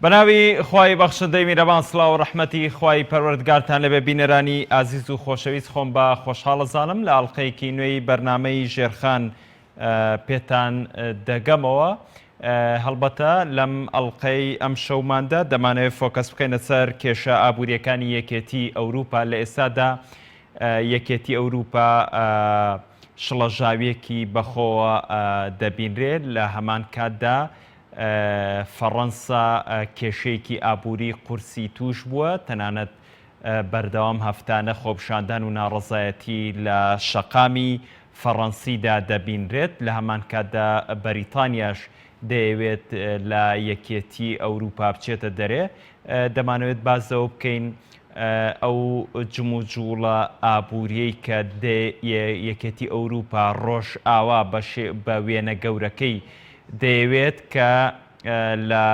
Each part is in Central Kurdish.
بەناوی خوای بەخشندەی میرەبان سڵاو و ڕەحمەتی خوای پەروەردگارتان لەبێ بینەرانی ئازیز و خۆشەویست خۆم بە خۆشحاڵەزانم لە ئەڵلقەیەکی نوێی بەرنامەی ژێرخان پێتان دەگەمەوە. هەڵبەتە لەم ئەڵلقەی ئەم شەوماندا دەمانەوێت فۆکەس بکەینە سەر کێشە ئابوووریەکانی یەکێتی ئەوروپا. لە ئێستادا یەکێتی ئەوروپا شڵەژاویەکی بەخۆوە دەبینرێت. لە هەمان کاتدا فەڕەنسا کێشەیەکی ئابووری قورسی توش بووە، تەنانەت بەردەوام هەفتانە خۆپشاندان و ناڕەزایەتی لە شەقامی فەڕەنسیدا دەبینرێت. لە هەمان کاتدا بەریتانیاش دەیەوێت لە یەکێتی ئەوروپا بچێتە دەرێ. دەمانەوێت بازەوە بکەین ئەو جموجوڵە ئابووریەی کە یەکێتی ئەوروپا ڕۆژ ئاوا بە وێنە گەورەکەی دەیەوێت کە لە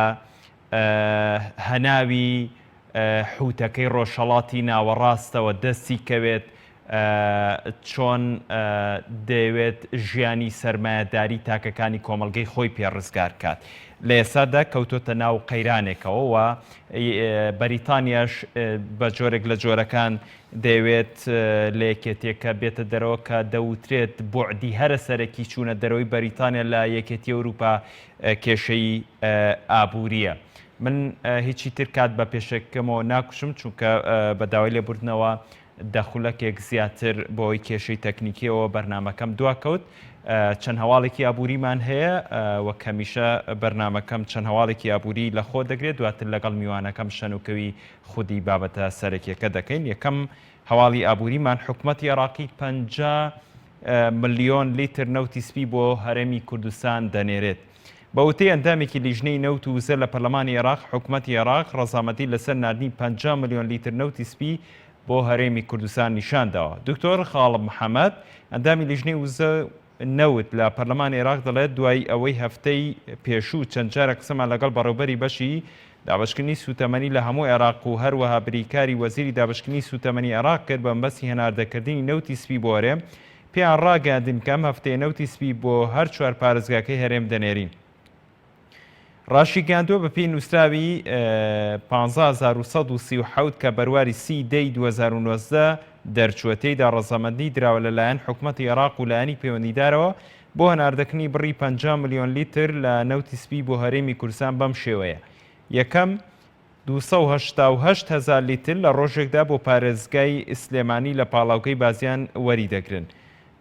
هەناوی حوتەکەی ڕۆژهەڵاتی ناوەڕاستەوە دەستی کەوێت، چۆن دەیەوێت ژیانی سەرمایەداری تاکەکانی کۆمەڵگەی خۆی پێڕزگار کات. لە ئێستادا کەوتۆتە ناو قەیرانێکەوە و بەریتانیاش بە جۆرێک لە جۆرەکان دەیەوێت لە یەکێتێکە بێتە دەرەوە کە دەوترێت بوعدی هەرە سەرەکی چوونە دەرەوەی بەریتانیا لە یەکێتی ئەوروپا کێشەی ئابووریە. من هیچی تر کات بە پێشەکەمەوە ناکوشم، چونکە بەداوای لێبوردنەوە دەخولەکێک زیاتر بۆی کێشەی تەکنیکیەوە بەرنمەکەم دواکەوت. چەند هەواڵێکی ئابووریمان هەیە وەک هەمیشە بەرنمەکەم چەند هەواڵێکی ئابووری لە خۆ دەگرێت، دواتر لەگەڵ میوانەکەم شەنوکەوی خودی بابەتە سەرەکیەکە دەکەین. یەکەم هەواڵی ئابووریمان حکوومەتی عێراقی 50 ملیۆن لیتر نەوتی سپی بۆ هەرێمی کوردستان دەنێرێت. بە وتەی ئەندامێکی لیژنەی نەوت و وزە لە پەرلەمانی عێراق، حکوومەتی عێراق ڕەزامەتی لەسەر ناردنی 50 ملیۆن لیتر نەوتی سپی بۆ هەرێمی کوردستان نیشانداوە. دکتۆر خاڵب محەممەد ئەندامی لیژنەی وزە نەوت لە پەرلەمانی عێراق دەڵێت دوای ئەوەی هەفتەی پێشوو چەند جارە قسەمان لەگەڵ بەڕێوەبەری بەشی دابشکردنی سوتەمەنی لە هەموو عێراق و هەروەها بریکاری وەزیری دابشکردنی سوتەمەنی عێراق کرد بە مەبەستی هەناردەکردنی نەوتی سپی بۆ هەرێم. پێیان ڕاگەاندن کە ئەم هەفتەیە نەوتی سپی بۆ هەر چوار پارێزگاکەی هەرێم دەنێرین. ڕاشی گاندووە بە پێی نووسراوی 15137 کە بەرواری 30 دەی 2019 دەرچوەتەیدا ڕەزامەندی دراوە لەلایەن حکوومەتی عێراق و لایەنی پەیوەندیدارەوە بۆ هەناردەکردنی بڕی 50 ملیۆن لیتر لە نەوتی سپی بۆ هەرێمی کوردستان بەم شێوەیە. یەکەم 288,000 لیتر لە ڕۆژێکدا بۆ پارێزگای سلێمانی لە پاڵاوگەی بازیان وەری دەگرن.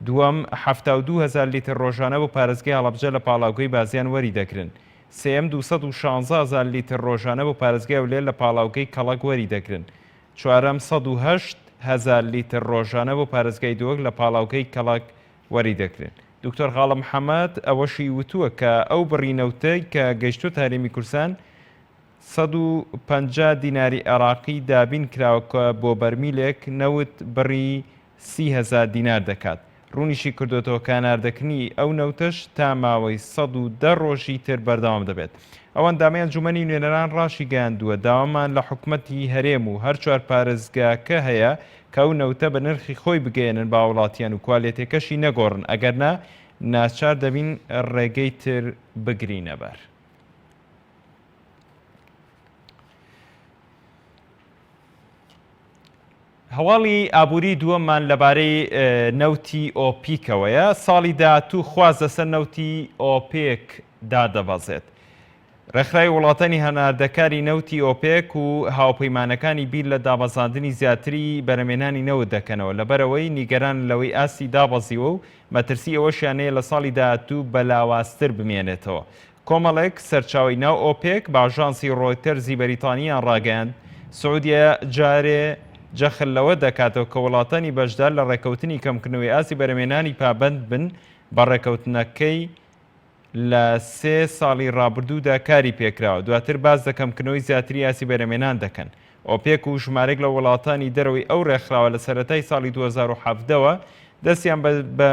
دووەم 72,000 لیتر ڕۆژانە بۆ پارێزگای هەڵەبجە لە پاڵاوگەی بازیان وەری دەگرن. سێم 216,000 لیتر ڕۆژانە بۆ پارێزگای ولێر لە پاڵاوگەی کەڵک وەری دەگرن. چوارەم 108,000 لیتر ڕۆژانە بۆ پارێزگای دۆک لە پاڵاوگەی کەڵک وەری دەگرن. دکتۆر خاڵب محەممەد ئەوەشی وتووە کە ئەو بڕینەوتەی کە گەیشتوتە هەرێمی کوردستان 150 دیناری عێراقی دابین کراوە بۆ بەرمیلێک نەوت بڕی 30,000 دینار دەکات. ڕوونیشی کردوێتەوە کاناردەکردنی ئەو نەوتەش تا ماوەی 110 ڕۆژی تر بەردەوام دەبێت. ئەوەن دامی ئەنجومەنی نوێنەران ڕاشی گەیاندووە داوامان لە حکوومەتی هەرێم و هەر چوار پارێزگاکە هەیە کە ئەو نەوتە بە نرخی خۆی بگەێنن با وڵاتیان و کوالێتێکەشی نەگۆڕن، ئەگەرنا ناچار دەبین ڕێگەی تر بگرینە بەر. هەواڵی ئابووری دووەممان لەبارەی نەوتی ئۆپیکەوەیە. ساڵی داهاتوو خواز لەسەر نەوتی ئۆپێک دادەبەزێت. ڕێکخراوی وڵاتانی هەناردەکاری نەوتی ئۆپێک و هاوپەیمانەکانی بیر لە دابەزاندنی زیاتری بەرهەمێنانی نەوت دەکەنەوە لەبەرەوەی نیگەران لەوەی ئاستی دابەزیوە و مەترسی ئەوەشیانەیە لە ساڵی داهاتوو بەلاوازتر بمێنێتەوە. کۆمەڵێک سەرچاوی ناو ئۆپێک بە ئاژانسی ڕۆیتەرزی بەریتانیان ڕاگەیاند سعودیە جارێ جەخل لەوە دەکاتەوە کە وڵاتانی بەشدار لە ڕێکەوتنی کەمکردنەوەی ئاسی بەرهەمێنانی پابند بن بە ڕێکەوتنەکەی لە 3 ساڵی ڕابردوودا کاری پێکراوە. دواتر باز دەکەمکردنەوەی زیاتری ئاسی بەرهەمێنان دەکەن. ئۆپێک و ژمارەێک لە وڵاتانی دەرەوەی ئەو ڕێکخراوە لە سەرەتای ساڵی 2017ەوە دەستیان بە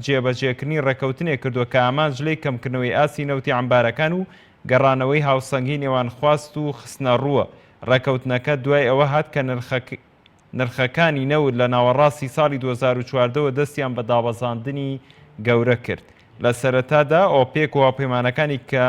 جێبەجێکردنی ڕێکەوتنێک کردووە کە ئامانجلەی کەمکردنەوەی ئاسی نەوتی عەمبارەکان و گەڕانەوەی هاوسەنگی نێوان خواست و خستنە ڕووە. ڕێکەوتنەکە دوای ئەوە هات کە نرخەکانی نەوت لە ناوەڕاستی ساڵی 2014ەوە دەستیان بە دابەزاندنی گەورە کرد. لە سەرەتادا ئۆپێک و هاوپەیمانەکانی کە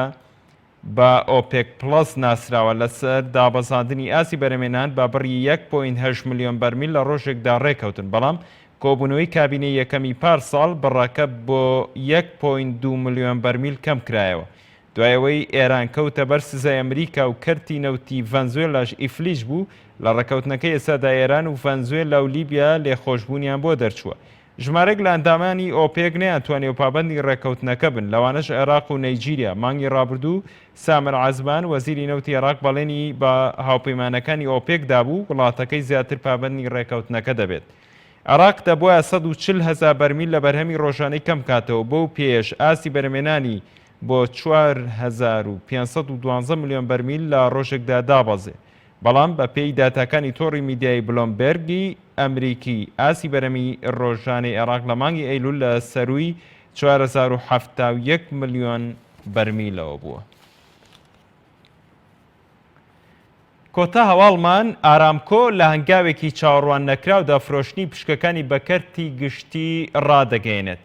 بە ئۆپێک پلس ناسراوە لەسەر دابەزاندنی ئاسی بەرهەمێنان بە بڕی 1.8 ملیۆن بەرمیل لە ڕۆژێکدا ڕێکەوتن، بەڵام کۆبوونەوەی کابینەی یەکەمی پارساڵ بەڕاکە بۆ 1.2 ملیۆن بەرمیل کەم کرایەوە. دوایەوەی ئێران کەوتە بەر سزای ئەمریکا و کەرتی نەوتی ڤەنزوێلاش ئیفلیش بوو، لە ڕێکەوتنەکەی ئێستادا ئێران و ڤەنزوێلا و لیبیا لێخۆشبوونیان بۆ دەرچووە. ژمارەك لە ئەندامانی ئۆپێک نەیانتوانێت و پابەندی ڕێکەوتنەکە بن، لەوانەش عێراق و نەیجیریا. مانگی ڕابردوو سامر عەزمان وەزیری نەوتی عێراق بەڵێنی بە هاوپەیمانەکانی ئۆپێکدا بوو وڵاتەکەی زیاتر پابەندی ڕێکەوتنەکە دەبێت. عێراق دەبووە 140,000 بەرمیل لە بەرهەمی ڕۆژانەی کەم کاتەوە، بۆ پێش ئاسی بەرهەمێنانی بۆ 4,512 ملیۆن بەرمیل لە ڕۆژێکدا دابەزێ. بەڵام بە پێی داتاکانی تۆڕی میدیای بلۆمبێرگی ئەمریکی ئاسی بەرەمی ڕۆژانەی عێراق لە مانگی ئەیلول لە سەرووی 4,071 ملیۆن بەرمیلەوە بووە. کۆتا هەواڵمان ئارامکۆ لە هەنگاوێکی چاوەڕوان نەکراو دافرۆشتنی پشکەکانی بەکەرتی گشتی ڕادەگەیەنێت.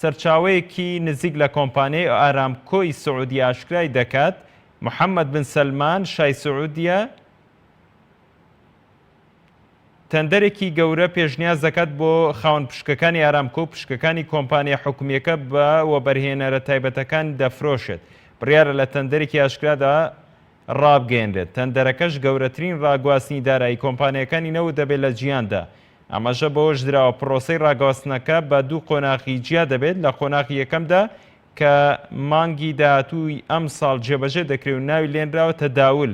سەرچاوەیەکی نزیک لە کۆمپانیای ئارامکۆی سعودی ئاشکرای دەکات محەممەد بن سەلمان شای سعودیە تەندەرێکی گەورە پێشنیاز دەکات بۆ خاوەن پشکەکانی ئارامکۆ و پشکەکانی کۆمپانیا حکومیەکە بە وەبەرهێنەرە تایبەتەکان دەفرۆشێت. بڕیارە لە تەندەرێکی ئاشکرادا ڕابگەێنرێت. تەندەرەکەش گەورەترین ڕاگواستنی دارایی کۆمپانیەکانی نەوت دەبێت لە جیهاندا. ئەمەژە بەوەش درراوە پرۆسەی ڕاگواستنەکە بە دوو قۆناغی جیا دەبێت. لە قۆناغی یەکەمدا کە مانگی داهاتووی ئەم ساڵ جێبەجێ دەکرێت و ناوی لێنراوە تەداول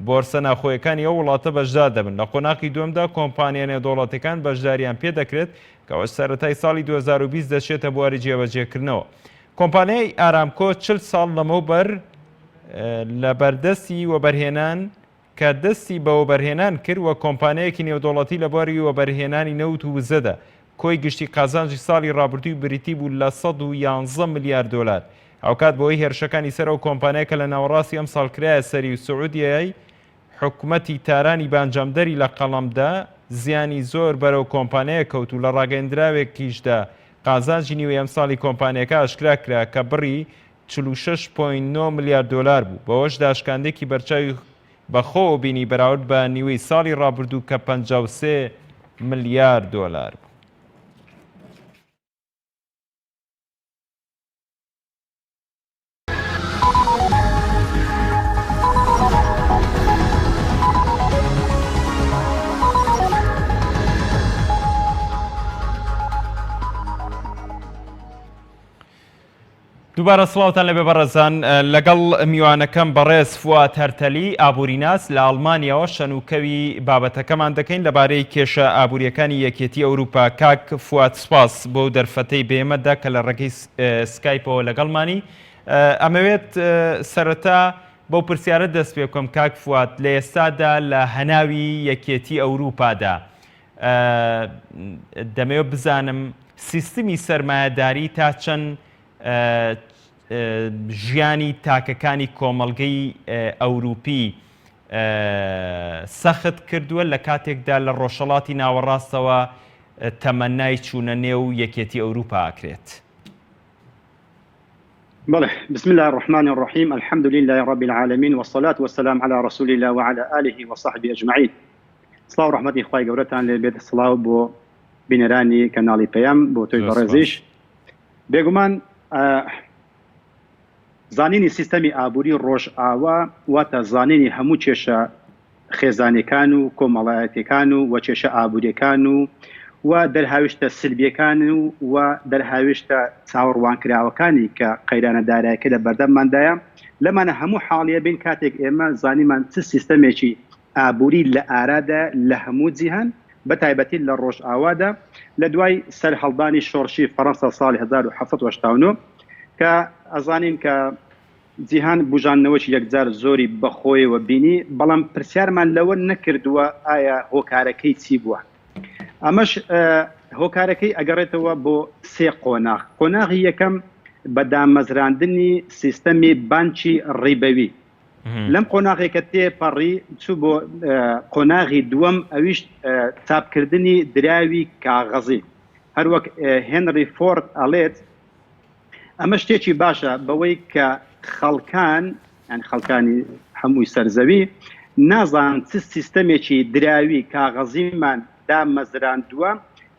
بۆرسە ناخۆیەکانی ئەو وڵاتە بەشدار دەبن. لە قۆناغی دووەمدا کۆمپانیا نێودەوڵەتەکان بەشداریان پێ دەکرێت کە ئەوە سەرەتای ساڵی 2020 دەچێتە بواری جێبەجێکردنەوە. کۆمپانیای ئارامکۆ 40 ساڵ لەمەوبەر لە بەردەستی وەبەرهێنان کە دەستی بە وەبەرهێنان کرد وە کۆمپانیایەکی نێودەوڵەتی لە بواری وەبەرهێنانی نەوت و وزەدا. کۆی گشتی قازانجی ساڵی ڕابردووی بریتی بوو لە 111 ملیارد دلار. ئەوکات بۆی هێرشەکانی سەر و کۆمپانیەکە لە ناوەڕاستی ئەم ساڵکرایە سەری و سعودیایی حکوومەتی تارانی بانجامدەری لە قەڵەمدا زیانی زۆر بەرەو کۆمپانیایە کەوت و لە ڕاگەیەندراوێکیشدا قازانجی نیوەی ئەم ساڵی کۆمپانیەکە ئاشکرا کرا کە بڕی 46.9 ملیارد دلار بوو. بەوەش داشکاندێکی بەرچاوی بەخۆ بینی بەراورد بە نیوەی ساڵی ڕابردوو کە 53 ملیارد دلار بوو. دووبارە سڵاوتان لەبێ بەڕێزان، لەگەڵ میوانەکەم بەڕێز فواد هەرتەلی ئابووریناس لە ئەڵمانیاوە شەنوکەوی بابەتەکەمان دەکەین لەبارەی کێشە ئابووریەکانی یەکێتی ئەوروپا. کاک فواد سپاس بۆ دەرفەتەی بێمەدا کە لە ڕێگەی سکایپەوە لەگەڵمانی. ئەمەوێت سەرەتا بەو پرسیارە دەست پێ بکەم کاک فواد، لە ئێستادا لە هەناوی یەکێتی ئەوروپادا دەمەوێت بزانم سیستمی سەرمایەداری تا چەند ژیانی تاکەکانی کۆمەڵگەی ئەوروپی سەخت کردووە لە کاتێکدا لە ڕۆژهەڵاتی ناوەڕاستەوە تەمەنای چوونە نێو یەکێتی ئەوروپا ئاکرێت. بله، بسم الله الرحمن الرحيم، الحمد لله رب العالمين والصلاة والسلام على رسول الله وعلى آله وصحبه أجمعين. صلاة ورحمة إخوائي قورتان لبيت الصلاة بو بنراني كنالي بيام بو توي برزيش. بيقومان زانینی سیستەمی ئابووری ڕۆژئاوا واتە زانینی هەموو کێشە خێزانەکان و کۆمەڵایەتەکان و کێشە ئابووریەکان و دەرهاویشتە سلبیەکان و دەرهاویشتە چاوەڕوانکراوەکانی کە قەیرانە دارایەکە لە بەردەمماندایە. لەمانە هەموو حاڵیە بین کاتێک ئێمە زانیمان چ سیستەمێکی ئابووری لە ئارادا لە هەموو جیهان بە تایبەتی لە ڕۆژئاوادا لە دوای سەر هەڵدانی شۆڕشی فەڕەنسا ساڵی 1789 کە ئەزانین کە جیهان بژانەوەی یەکجار زۆری بەخۆیەوە بینی، بەڵام پرسیارمان لەوە نەکردووە ئایا هۆکارەکەی چی بووە. ئەمەش هۆکارەکەی ئەگەڕێتەوە بۆ سێ قۆناغ. قۆناغی یەکەم بە دامەزراندنی سیستەمی بانکی ڕیبەوی. لەم قۆناغێکە تێپەڕی چوو بۆ قۆناغی دووەم، ئەویش چاپکردنی دراوی کاغەزی. هەروەک هێنری فۆرد ئەڵێت ئەمە شتێکی باشە بەوەی کە خەڵکان یان خەڵکانی هەمووی سەرزەوی نازان چ سیستەمێکی دراوی کاغەزیمان دامەزراندووە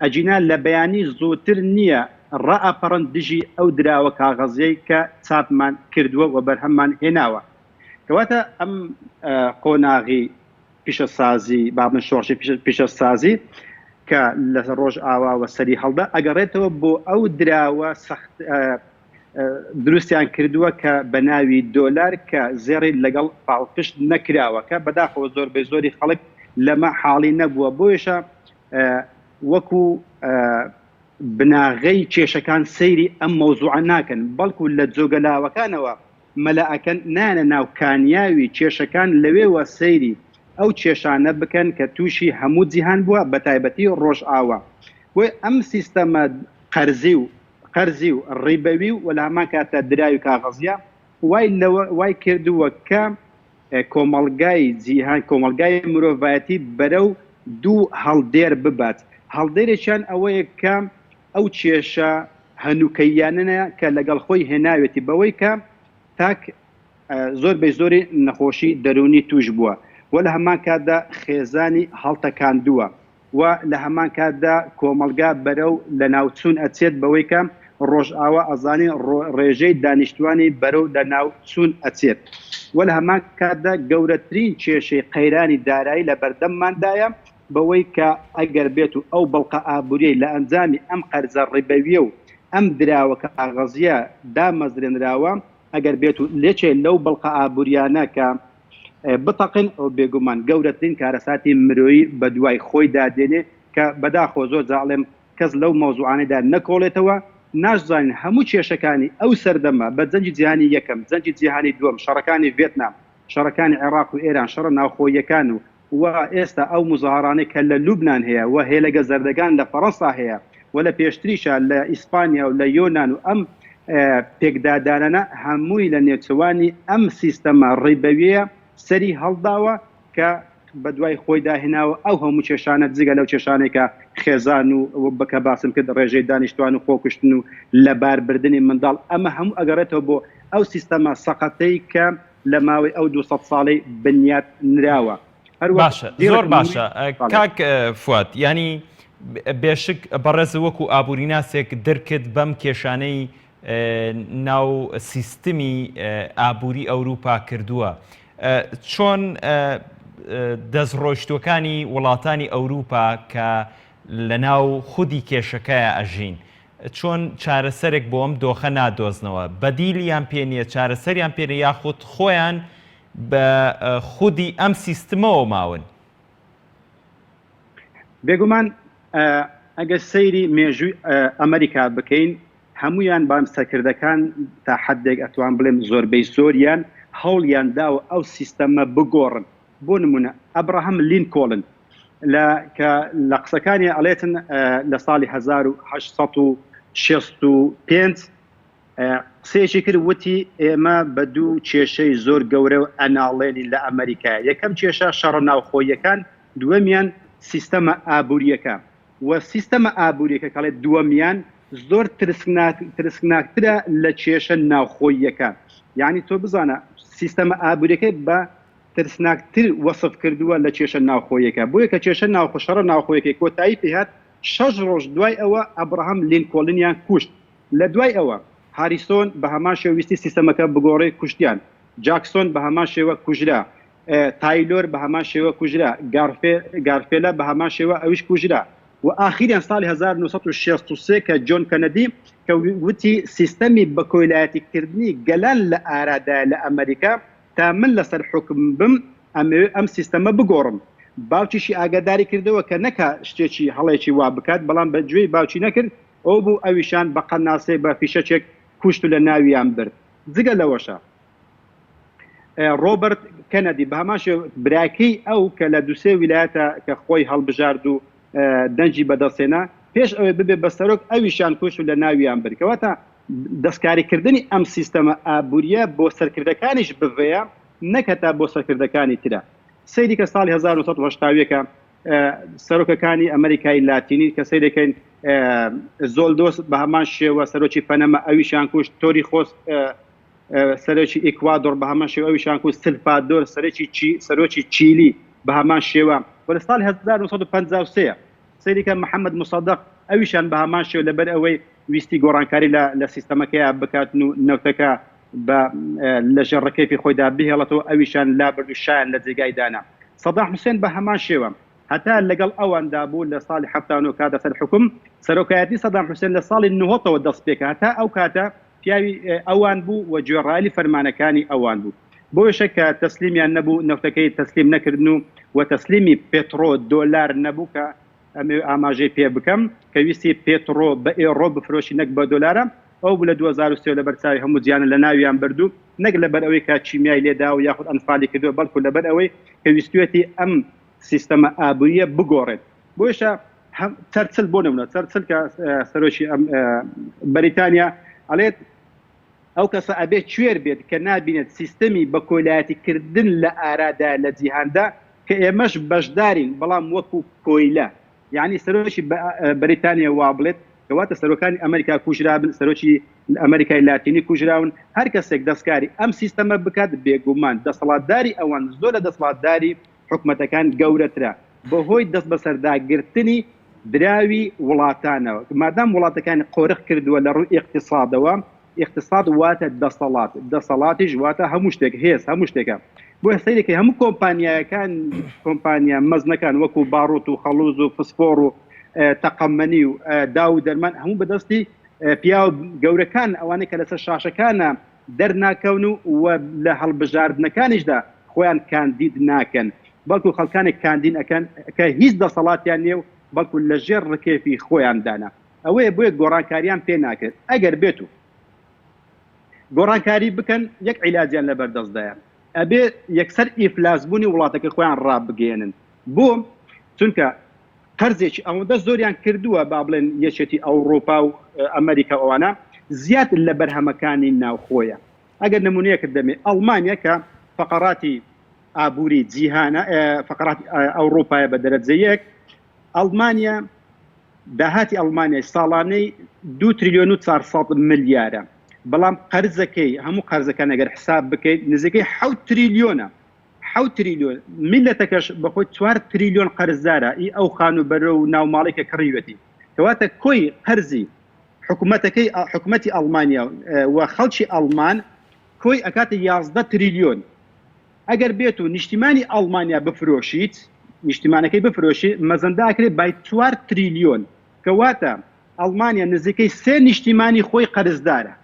ئەجینا لە بەیانی زووتر نییە ڕائەپەڕن دژی ئەو دراوە کاغەزیەی کە چاپمان کردووە و بەرهەممان هێناوە کەواتە ئەم قۆناغی پیشەسازی بابن شۆڕشی پیشەسازی کە لە ڕۆژ ئاواوە سەری هەڵدا ئەگەڕێتەوە بۆ ئەو دراوە سەخت دروستیان کردووە کە بە ناوی دۆلار کە زێڕی لەگەڵ پاڵپشت نەکراوە کە بەداخەوە زۆربەی زۆری خەڵک لەمە حاڵی نەبووە بۆیشە وەکو بناغەی کێشەکان سەیری ئەم مەوزوعە ناکەن بەڵکو لە جۆگەلاوەکانەوە مەلاەکەن نانە ناو کانیاوی کێشەکان لەوێوە سەیری ئەو کێشانە بکەن کە تووشی هەموو جیهان بووە بە تایبەتی ڕۆژ ئاوە بۆی ئەم سیستەمە قەرزی و ڕیبەوی و لە هەمان کاتە دراوی کاغەزیە وای کردووە کە کۆمەڵگای جیهان کۆمەلگای مرۆڤایەتی بەرەو دوو هەڵدێر ببات هەڵدێرێکیان ئەوەیە کە ئەو کێشە هەنووکەیانە کە لەگەڵ خۆی هێناوێتی بەوەی کە تاک زۆربەی زۆری نەخۆشی دەرونی توش بووە و لە هەمان کاتدا خێزانی هەڵتەکاندووە و لە هەمان کاتدا کۆمەلگا بەرەو لە ناوچوون ئەچێت بەوەی کە ڕۆژ ئاوا ئەزانی ڕێژەی دانیشتوانی بەرەو لە ناوچوون ئەچێت و لە هەمان کاتدا گەورەترین کێشەی قەیرانی دارایی لە بەردەمماندایە بەوەی کە ئەگەر بێت و ئەو بەڵقە ئابووریەی لە ئەنجامی ئەم قەرزە ڕیبەویە و ئەم دراوە کاغەزیە دامەزرێنراوە ئەگەر بێت و لێچێ لەو بەڵقە ئابووریانە کە بتەقن ئەو بێگومان گەورەترین کارەساتی مرۆیی بە دوای خۆی دادێنێ کە بەداخۆ زۆر جاڵێم کەس لەو مەوزوعانەدا نەکۆڵێتەوە ناشزانین هەموو کێشەکانی ئەو سەردەمە بە جەنگی جیهانی یەکەم جەنگی جیهانی دووەم شەڕەکانی ڤێتنام شەڕەکانی عێراق و ئێران شەڕە ناوخۆیەکان و ئێستا ئەو مزاهرانەی کە لە لوبنان هەیە و هێلەگە زەردەگان لە فەڕەنسا هەیە و لە پێشتریشە لە ئیسپانیا و لە یۆنان و ئەم پێکدادانانە هەمووی لە نێچوانی ئەم سیستەمە ڕیبەویە سەری هەڵداوە کە بە دوای خۆی داهێناوە ئەو هەموو کێشانە جگە لەو کێشانێکە خێزان و بەکە باسم کرد ڕێژەی دانیشتوان و خۆکوشتن و لەباربردنی منداڵ ئەمە هەموو ئەگەڕێتەوە بۆ ئەو سیستەمە سەقەتەی کە لە ماوەی ئەو 200 ساڵی بنیات نراوە. باشە زۆر باشە کاک فواد ینی بێشک بەڕێز وەکو ئابووریناسێک دەرکرد بەم کێشانەی ناو سیستمی ئابووری ئەوروپا کردووە چۆن دەستڕۆیشتوەکانی وڵاتانی ئەوروپا کە لە ناو خودی کێشەکەیە ئەژین چۆن چارەسەرێک بۆ ئەم دۆخە نادۆزنەوە بەدیلیان پێ نییە چارەسەریان پێ یاخود خۆیان بە خودی ئەم سیستمەوە ماون بێگومان ئەگەر سەیری مێژووی ئەمریکا بکەین هەمویان بام سەرکردەکان تا حدێک ئەتوان بڵێم زۆربەی زۆریان هەوڵیان داوە ئەو سیستەمە بگۆڕن بۆ نمونە ئەبراهام لینکۆڵن کە لە قسەکانی ئەڵێتن لە ساڵی 1865 قسەیەکی کرد وتی ئێمە بە دوو کێشەی زۆر گەورە و ئەناڵێنی لە ئەمریکا یەکەم کێشە شەڕە ناوخۆیەکان دووەمیان سیستەمە ئابووریەکە و سیستەمە ئابووریەکە کەڵێت دووەمیان زۆر ترسناکترە لە کێشە ناوخۆیەکە یعنی تۆ بزانە سیستەمە ئابووریەکەی بە ترسناکتر وەسف کردووە لە کێشە ناوخۆیەکە بۆیە کە کێشە شەڕە ناوخۆیەکەی کۆتایی پێهات 6 ڕۆژ دوای ئەوە ئەبراهام لینکۆڵنیان کوشت لە دوای ئەوە هاریسۆن بە هەمان شێوە ویستی سیستەمەکە بگۆڕی کوشتیان جاکسۆن بە هەمان شێوە کوژرا تایلۆر بە هەمان شێوە کوژرا گارفێلە بە هەمان شێوە ئەویش کوژرا و ئاخیریان ساڵی 1963 کە جۆن کەنەدی کە وتی سیستەمی بە کۆیلایەتیکردنی گەلان لە ئارادایە لە ئەمریکا تا من لەسەر حکم بم ئەم سیستەمە بگۆڕم باوکیشی ئاگاداری کردەوە کە نەکە شتێکی هەڵێکی وا بکات بەڵام بە گوێی باوکی نەکرد ئەو بوو ئەویشان بە قەناسەی بە فیشەچێک کوشت و لە ناویان برد جگە لەوەشە ڕۆبرت کەنەدی بە هەمان شێوە براکەی ئەو کە لە دووسێ ویلایەتە کە خۆی هەڵبژارد و دەنجی بەدەستێنا پێش ئەوێ ببێ بە سەرۆک ئەویشان کوشت و لە ناویان بردکەواتە دەستکاریکردنی ئەم سیستەمە ئابووریە بۆ سەرکردەکانیش بڤەیە نەکەتا بۆ سەرکردەکانی ترە سەیری کە ساڵی 1970 سەرۆکەکانی ئەمریکای لاتینی کە سەیرەکەین زۆلدۆس بە هەمان شێوە سەرۆکی پەنەمە ئەویشان کوشت تۆری خۆست سەرۆکی ئیکوادۆر بە هەمان شێوە ئەویشان کو سلڤادۆر سەرۆکی چیلی بە هەمان شێوە وە لە ساڵی 1953 سەیریکە محەممەد مصادق ئەویشان بە هەمان شێوە لەبەر ئەوەی ویستی گۆڕانکاری لە سیستەمەکەیە بکاتن و نەوتەکە لە ژێڕەکەیفی خۆیدا بهێڵێتەوە ئەویشان لابرد و شایان لە جێگای دانا سەداح حوسێن بە هەمان شێوە هەتا لەگەڵ ئەواندا بوو لە ساڵی 79 کاتە سەر حکوم سەرۆکایەتی سەدام حوسێن لە ساڵی 90ەوە دەست پێکە هەتا ئەو کاتە پیاوی ئەوان بوو و گوێڕایلی فەرمانەکانی ئەوان بوو بۆیشە کە تەسلیمیان نەبوو نەوتەکەی تەسلیم نەکردن و تەسلیمی پێترۆ دۆلار نەبوو کە ئەمێ ئاماژەی پێ بکەم کە ویستی پێترۆ بە ئێڕۆ بفرۆشی نەک بە دۆلارە ئەو بوو لە 2023 لەبەر چاوی هەموو جیانە لە ناویان بردو نەک لەبەر ئەوەی کە چیمیای لێدا و یاخود ئەنفالی کردووە بەڵکو لەبەر ئەوەی کە ویستوێتی ئەم سیستەمە ئابووریە بگۆڕێت بۆیشە چەرچل بۆ نمونە چەرچل کە سەرۆکی بەریتانیا ئەڵێت ئەو کەسە ئەبێت کوێر بێت کە نابینێت سیستەمی بە کۆیلایەتیکردن لە ئارادا لە جیهاندا کە ئێمەش بەشدارین بەڵام وەکو کۆیلە یعنی سەرۆکی بەریتانیا وا بڵێت کەواتە سەرۆکانی ئەمریکا کوژرابن سەرۆکی ئەمریکای لاتینی کوژراون هەر کەسێک دەستکاری ئەم سیستەمە بکات بێگومان دەسەڵاتداری ئەوان زۆر لە دەسەڵاتداری حکومەتەکان گەورەترە بەهۆی دەست بەسەرداگرتنی دراوی وڵاتانەوە مادام وڵاتەکانی قۆرق کردووە لە ڕووی اقتصادەوە اقتصاد واتە دەسەڵات دەسەڵاتیش واتە هەموو شتێک هێز هەموو شتێکە بۆ سەیرێکی هەموو کۆمپانیایەکان کۆمپانیا مەزنەکان وەکو باڕوت و خەڵوز و فسفۆر و تەقەممەنی و دا و دەرمان هەموو بەدەستی پیا گەورەکان ئەوانەی کە لەسەر شاشەکانە دەرناکەون و لە هەڵبژاردنەکانیشدا خۆیان کاندید ناکەن بەڵکو خەڵکانێک کاندین ئەەکەن کە هیچ دەسەڵاتیان نیێ و بەڵکو لە ژێر ڕکێفی خۆیان دانا ئەوەیە بۆیە گۆڕانکاریان پێ ناکرێت ئەگەر بێت و گۆڕانکاری بکەن یەک عیلاجیان لەبەردەستدایە ئەبێ یەکسەر ئیفلاسبوونی وڵاتەکە خۆیان ڕابگەێنن بۆ چونکە قەرزێکی ئەوەندە زۆریان کردووە با بڵێن یەکێتی ئەوروپا و ئەمریکا ئەوانە زیاد لە بەرهەمەکانی ناوخۆیە ئەگەر نمونەیەکرد دەمێ ئەڵمانیا کە فقراتی ئابووری جیهانە فقراتی ئەوروپایە بە دەرەجە یەک ئەڵمانیا داهاتی ئەڵمانیای ساڵانەی 2 تریلیۆن و 400 ملیارە بەڵام قەرزەکەی هەموو قەرزەکان ئەگەر حساب بکەیت نزیکەی 7 تریلیۆنە 7 تریلیۆن میلەتەکەش بەخۆی 4 تریلیۆن قەرزدارە ئی ئەو خانوبەرە و ناوماڵێکە کڕیوەتی کەواتە کۆی قەرزی حکومەتی ئەڵمانیا و خەڵکی ئەڵمان کۆی ئەکاتە 11 تریلیۆن ئەگەر بێت و نیشتیمانی ئەڵمانیا بفرۆشیت نیشتیمانەکەی بفرۆشی مەزەنداکرێت بای 4 تریلیۆن کەواتە ئەڵمانیا نزیکەی 3 نیشتیمانی خۆی قەرزدارە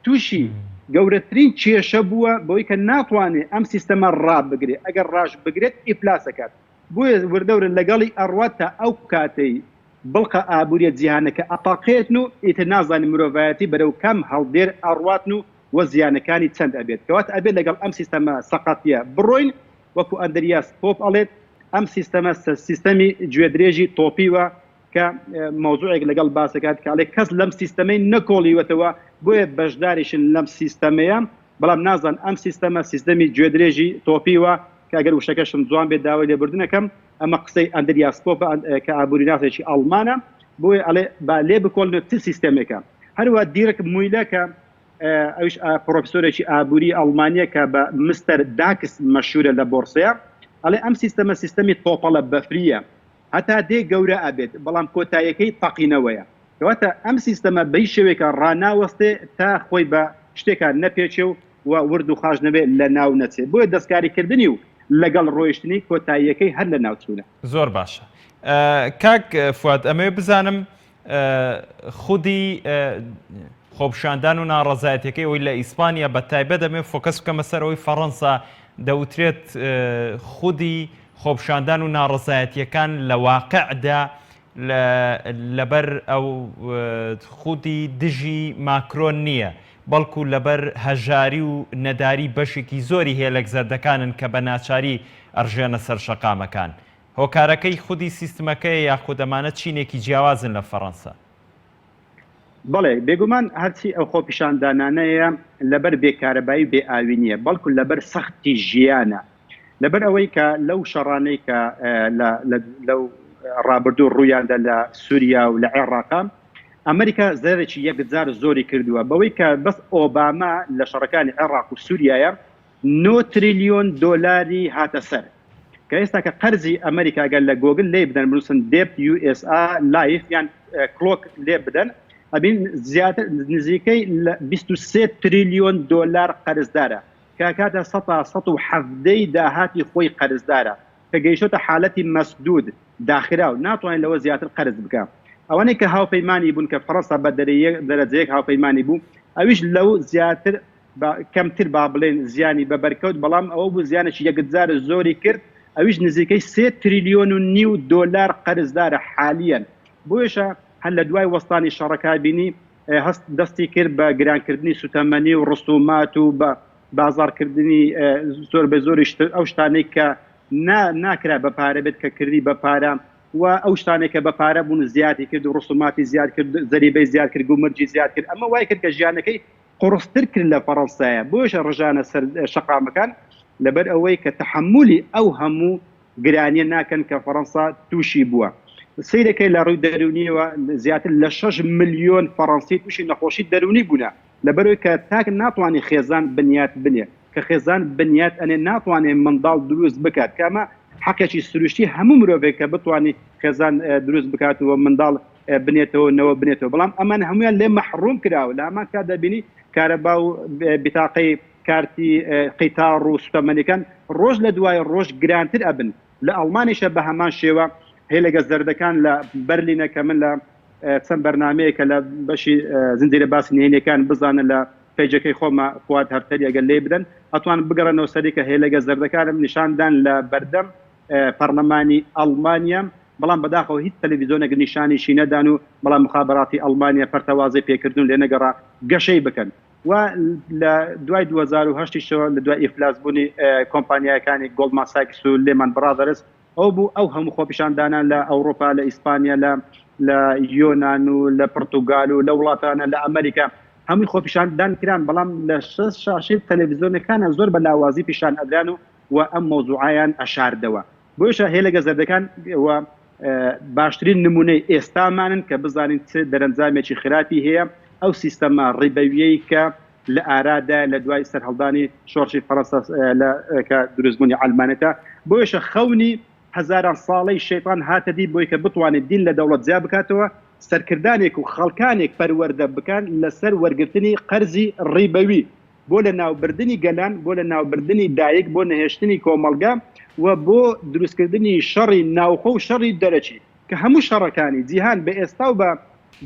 تووشی گەورەترین کێشە بووە بۆی کە ناتوانێت ئەم سیستەمە ڕابگرێت ئەگەر ڕاش بگرێت ئیفلاسەکات بۆیە وردەورە لەگەڵی ئەڕوات تا ئەو کاتەی بڵقە ئابووریە جیهانەکە ئەپاقێتن و ئیتر نازانی مرۆڤایەتی بەرەو کەم هەڵدێر ئەڕواتن و وە زیانەکانی چەند ئەبێت کەواتە ئەبێت لەگەڵ ئەم سیستەمە سەقەتیە بڕۆین وەکو ئەندریاس پۆپ ئەڵێت ئەم سیستەمە سیستەمی گوێدرێژی تۆپیوە کە مۆزوعێک لەگەڵ باسەکات کاڵێ کەس لەم سیستەمەی نەکۆڵیوەتەوە بۆیە بەشداریشن لەم سیستەمەیە بەڵام نازان ئەم سیستەمە سیستەمی گوێدرێژی تۆپیوە کە ئەگەر وشەکەشم جوان بێت داوای لێبوردنەکەم ئەمە قسەی ئەندریاس پۆپ کە ئابووری ناسێکی ئەڵمانە بۆیە ئەڵێ با لێ بکۆڵنێت چ سیستەمێکە هەروە دیرەک مویلەکە ئەوش پرۆفسۆرێکی ئابووری ئەڵمانیە کە بە مستەر داکس مەشهورە لە بۆرسەیە ئەڵێ ئەم سیستەمە سیستەمی تۆپەڵە بەفریە هەتا دێ گەورە ئەبێت بەڵام کۆتاییەکەی تەقینەوەیە کەواتە ئەم سیستەمە بەی شێوێکە ڕاناوەستێ تا خۆی بە شتێکان نەپێچێ و ورد و خاش نەبێت لە ناو نەچێت بۆیە دەستکاریکردنی و لەگەڵ ڕۆیشتنی کۆتاییەکەی هەر لە ناوچوونە زۆر باشە کاک فواد ئەمەوێ بزانم خودی خۆپشاندان و ناڕەزایەتەکەی ئەوی لە ئیسپانیا بە تایبەت دەمێ فۆکەس بکەمە سەر ئەوەی فەڕەنسا دەوترێت خودی خۆپشاندان و ناڕەزایەتیەکان لە واقعدا لەبەر ئەو خودی دژی ماکرۆن نییە بەڵکو لەبەر هەژاری و نەداری بەشێکی زۆری هەیە لە گزەردەکانن کە بە ناچاری ئەڕژێنە سەر شەقامەکان هۆکارەکەی خودی سیستمەکەی یاخود ئەمانە چینێکی جیاوازن لە فەڕەنسا بەڵێ بێگومان هەرچی ئەو خۆپیشاندانانەیە لەبەر بێکارەبایی بێ ئاوی نییە بەڵکو لەبەر سەختی ژیانە لەبەر ئەوەی کە لەو شەڕانەی کە لەو ڕابردوو ڕوویاندا لە سووریا و لە عێراق ئەمریکا زەرێکی یەکجار زۆری کردووە بەوەی کە بەس ئۆباما لە شەڕەکانی عێراق و سووریایە 9 تریلیۆن دۆلاری هاتە سەر کە ئێستا کە قەرزی ئەمریکا گەل لە گۆگل لێ بدەن بنووسن دێبت USA لایف یان کلۆک لێ بدەن ئەبین زیاتر نزیکەی 23 تریلیۆن دۆلار قەرزدارە کە کاتە 170 داهاتی خۆی قەرزدارە کە گەیشتە حالەتی مەسدود داخرا و ناتوانین لەوە زیاتر قەرز بکە ئەوانەی کە هاوپەیمانی بوون کە فەڕەنسا بە دەرەجەیەک هاوپەیمانی بوو ئەویش لەو زیاتر کەمتر با بڵێن زیانی بە بەرکەوت بەڵام ئەوە بوو زیانێکی یەکجار زۆری کرد ئەویش نزیکەی 3 تریلیۆن و نیو دۆلار قەرزدارە حالیان بۆیشە هەر لە دوای وەستانی شەڕەکە بینی هەست دەستی کرد بە گرانکردنی سوتەمەنی و ڕستومات و بە بازارکردنی زۆر بە زۆری ئەو شتانەی کە ناکرا بە پارە بێت کە کردی بە پارە و ئەو شتانێک کە بە پارە بوون زیادی کرد و ڕستوماتی زیاد کرد زەریبەی زیاد کرد و مەرجی زیاد کرد ئەمە وای کرد کە ژیانەکەی قڕستر کرد لە فەڕەنسایە بۆیشە ڕژانە سەر شەقامەکان لەبەر ئەوەی کە تەحملی ئەو هەموو گرانیە ناکەن کە فەڕەنسا تووشی بووە سیرەکەی لە ڕووی دەرونیەوە زیاتر لە 6 ملیۆن فەڕەنسی تووشی نەخۆشی دەرونی بوونە لەبەرەوەی کە تاک ناتوانانی خێزان بنیات بنێ کە خێزان بنیات ئەنێ ناتوانێت منداڵ دروست بکات کەمە حەقێکی سروشتی هەموو مرۆڤێک کە بتوانانی خێزان دروست بکاتەوە منداڵ بنێتەوە نەوە بنێتەوە بەڵام ئەمان هەمویان لێ مەحروم کراوە لە هەمان کات دەبینی کارەبا و بیتاقەی کارتی قیتار و سوتەمەنیەکان ڕۆژ لە دوای ڕۆژ گرانتر ئەبن لە ئەڵمانیشە بە هەمان شێوە هێلەگە زەردەکان لە بەرلینە کە من لە چەند بەرنامەیە کە لە بەشی زنجیرە باسی نهێنیەکان بزانن لە پێیجەکەی خۆمە فواد هەرتەری ئەگەر لێ بدەن ئەتوان بگەڕنەوە سەری کە هێلەگە زەردەکانم نیشاندان لە بەردەم پەرلەمانی ئەڵمانیا بەڵام بەداخەوە هیچ تەلەڤیزۆنێک نیشانیشی نەدان و بەڵام مخابراتی ئەڵمانیا پەرتەوازی پێکردون لێ نەگەڕا گەشەی بکەن و لە دوای 2008 شەوە لە دوای ئیفلاسبوونی کۆمپانیایەکانی گۆڵدمان ساکس و لێمان برادرز ئەو بوو ئەو هەموو خۆپیشاندانان لە ئەوروپا لە ئیسپانیا لە یۆناان و لە پرتوگال و لە وڵاتانە لە ئەمریکا هەمووی خۆپیشاندان کران بەڵام لە شاشی تەلەڤیزۆنەکانە زۆر بە لاوازی پیشان ئەدران و ئەم مۆزوعیان ئەشاردەوە بۆیشە هێلەگە زەردەکان باشترین نمونەی ئێستامانن کە بزانین چ دەرەنجامێکی خراپی هەیە ئەو سیستەمە ڕێبەویەی کە لە ئارادا لە دوای سەرهەڵدانی شۆڕشی فەڕەنسا کە دروستبوونی ئەڵمانێتە بۆیشە خەونی هەزاران ساڵەی شەیطان هاتەدی بۆی کە بتوانێت دین لە دەوڵەت جیا بکاتەوە سەرکردانێک و خەڵکانێک پەروەردە بکان لەسەر وەرگرتنی قەرزی ڕێبەوی بۆ لە ناوبردنی گەلان بۆ لە ناوبردنی دایک بۆ نەهێشتنی کۆمەڵگا و بۆ دروستکردنی شەڕی ناوخۆ و شەڕی دەرەچی کە هەموو شەڕەکانی جیهان بە ئێستا و بە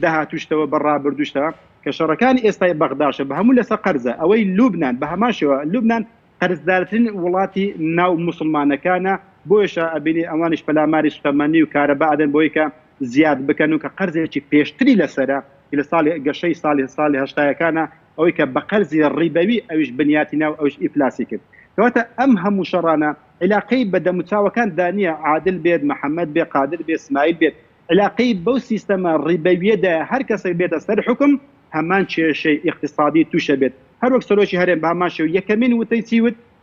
داهاتوشتەوە بەڕابردوشتەوە کە شەڕەکانی ئێستای بەغداشە بە هەموو لەسەر قەرزە ئەوەی لوبنان بە هەماشەوە لوبنان قەرزدارترین وڵاتی ناو موسڵمانەکانە بۆیشە ئەبینی ئەوانش پەلاماری سوتەمەنی و کارەبا ئەدەن بۆی کە زیاد بکەن و کە قەرزێکی پێشتری لەسەرە لە ساڵی گەشەی ساڵی هەشتایەکانە ئەوەی کە بە قەرزی ڕێبەوی ئەویش بنیاتی ناو ئەوش ئیفلاسی کرد کەواتە ئەم هەموو شەڕانە علاقەی بە دەموچاوەکان دانیە عادل بێت محەممەد بێ قادر بێ اسماعیل بێت علاقەی بەو سیستەمە ڕێبەویەدا هەر کەسێک بێتە سەر حکم هەمان کێشەی اقتصادی تووشە بێت هەر وەک سەرۆکی هەرێم بە هەمان شێوە یەکەمین وتەی چی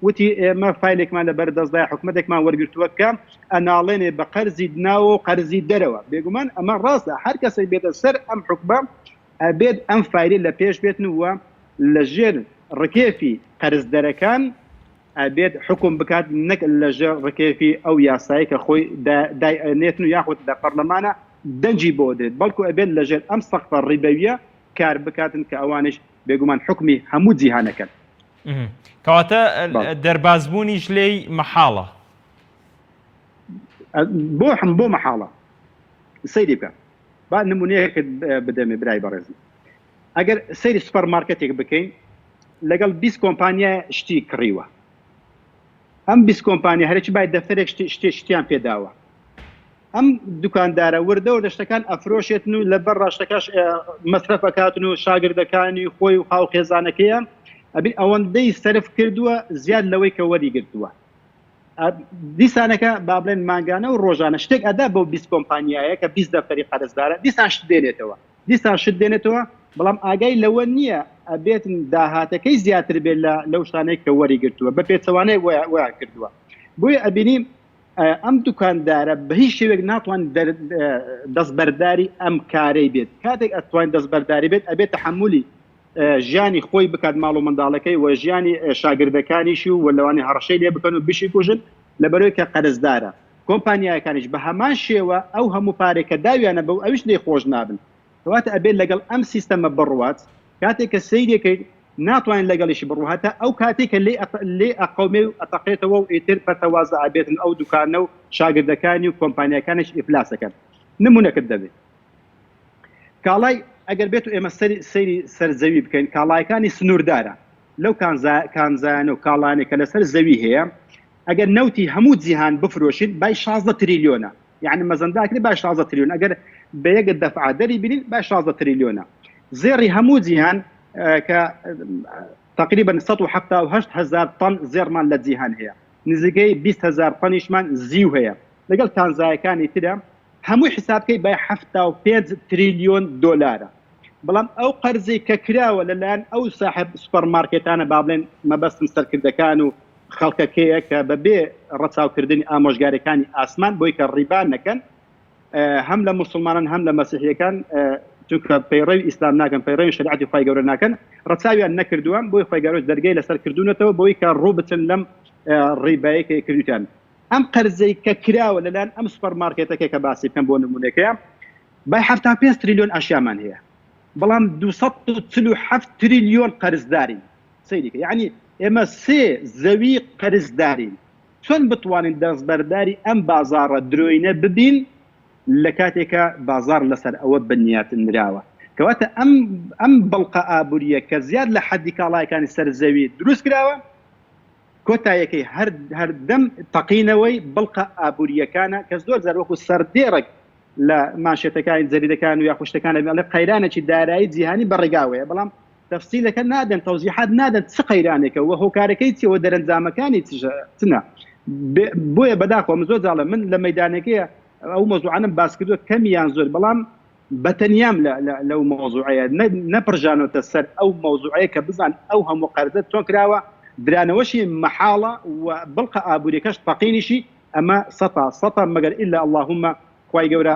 وتی ئێمە فایلێکمان لە بەردەستدای حکومەتێکمان وەرگرتووە کە ئەناڵێنێ بە قەرزی دناوە و قەرزی دەرەوە بێگومان ئەمە ڕاستە هەر کەسێک بێتە سەر ئەم حکومە ئەبێت ئەم فایلی لە پێش بێتن وە لەژێر ڕکێفی قەرزدەرەکان ئەبێت حکم بکات نەک لەژێر ڕکێفی ئەو یاسایی کە خۆی دایئێنێتن و یاخود لە پەرلەمانە دەنجی بۆ دێت بەڵکو ئەبێت لەژێر ئەم سەقفە ڕێبەویە کار بکاتن کە ئەوانش بێگومان حکمی هەموو جیهانەکەن کەواتە دەربازبوونیش لێی مەحاڵە بۆ مەحاڵە سەیری بکە با نمونەیەکت بدەمێ برای بەڕێزم ئەگەر سەیری سوپەرمارکێتێک بکەین لەگەڵ 20 کۆمپانیا شتی کڕیوە ئەم 20 کۆمپانیا هەرێکی باید دەفتەرێک شتیان پێداوە ئەم دوکاندارە وردە و لە شتەکان ئەفرۆشێتن و لەبەر ڕاشتەکەش مەصرەفەکاتن و شاگردەکانی خۆی و خاو خێزانەکەیان ئەبین ئەوەندەی سەرف کردووە زیاد لەوەی کە وەریگرتووە دیسانەکە با بڵێن مانگانە و ڕۆژانە شتێک ئەدا بەو 20 کۆمپانیایە کە 20 دەفتەری قەرزدارە دیسان شت دێنێتەوە بەڵام ئاگای لەوە نییە ئەبێتن داهاتەکەی زیاتر بێت لەو شتانەی کە وەریگرتووە بە پێچەوانەی وایە کردووە بۆیە ئەبینی ئەم دوکاندارە بە هیچ شێوێک ناتوان دەستبەرداری ئەم کارەی بێت. کاتێک ئەتوان دەستبەرداری بێت ئەبێت تەحمولی ژیانی خۆی بکات، ماڵ و منداڵەکەی و ژیانی شاگردەکانیشی و لەوانی هەڕەشەی لێ بکەن و بشی کوژن لەبەرەوەی کە قەرزدارە. کۆمپانیایەکانیش بە هەمان شێوە ئەو هەموو پارێکە داویانە بەو ئەویش لێ خۆش نابن. کەواتە ئەبێت لەگەڵ ئەم سیستەمە بڕوات، کاتێک کە سەیرێکی ناتوانین لەگەڵیشی بڕوهاتە ئەو کاتێکە لێ ئەقەومێ و ئەتەقێتەوە و ئیتر پەتەوازە ئابێتن ئەو دوکانە و شاگردەکانی و کۆمپانیەکانش ئیفلاسەکەن. نمونەکەت دەبێت کاڵای ئەگەر بێت و ئێمە سەیری سەرزەوی بکەین، کاڵایەکانی سنووردارە لەو کانزایانە و کاڵانێک کە لەسەر زەوی هەیە، ئەگەر نەوتی هەموو جیهان بفرۆشین بای 16 تریلیۆنە، یعنی مەزەنداکری بای 16 تریلیۆن، ئەگەر بە یەک دەفع دەری بینین بای 16 تریلیۆنە. زێڕی هەموو جیهان کە تقریبا 178,000 طن زێڕمان لە جیهان هەیە، نزیکەی 20,000 طنیشمان زیو هەیە. لەگەڵ کانزایەکانی ترە هەمووی حسابکەی بای 75 تریلیۆن دۆلارە. بەڵام ئەو قەرزەی کە کراوە لەلایەن ئەو ساحب سوپەرمارکێتانە با بڵێن مەبەستن سەرکردەکان و خەڵکەکەیە کە بەبێ ڕەچاوکردنی ئامۆژگارەکانی ئاسمان بۆی کە ڕیبان نەکەن، هەم لە مسلمانان هەم لە مەسیحیەکان، چونکە پەیڕەوی ئیسلام ناکەن، پەیڕەوی شریعەتی خی گەورە ناکەن، ڕەچاویان نەکردووان بۆی خی گەورەش دەرگای لەسەر کردوونەتەوە بۆی کە ڕوو بچن لەم ڕیبایە کە کردوتیان. ئەم قەرزەی کە کراوە لەلایەن ئەم سوپەرمارکێتەکە کە باسی بکەم بۆ نمونەکەیە بای 75 تریلیۆن ئاشیامان هەیە، بەڵام 247 تریلیۆن قەرزدارین. سەیریکە یعنی ئێمە سێ زەوی قەرزدارین. چۆن بتوانین دەستبەرداری ئەم بازاڕە درۆینە ببین لە کاتێکە بازار لەسەر ئەوە بنیاتنراوە؟ کەواتە ئەم بەڵقە ئابووریە کە زیاد لە حەدی کاڵایەکانی سەرزەوی دروست کراوە، کۆتایەکەی هەردەم تەقینەوەی بەڵقە ئابووریەکانە کە زۆر جار وەکو سەردێڕێک لە ماشێتەکانی جەریدەکان و یاخوشتەکانە لە قەیرانێکی دارایی جیهانی بەڕێگاوەیە، بەڵام تەفسیلەکە نادەن، تەوزیحات نادەن چ قەیرانێکە و هۆکارەکەی چیەوە دەرەنجامەکانی چنە. بۆیە بەداخۆ زۆر جاڵە من لە مەیدانەکەیە ئەو مۆزوعانم باس کردووە کەمیان زۆر، بەڵام بەتەنیام لەو مۆزوعەیە نەپڕژانەوەتە سەر ئەو مۆزوعەیە کە بزان ئەو هەموو قەرزە چۆن کراوە، درانەوەشی مەحاڵە و بەڵقە ئابووریەکەش تەقینیشی ئەمە سەتا مەگەر ئیلا اللهم خوای گەورە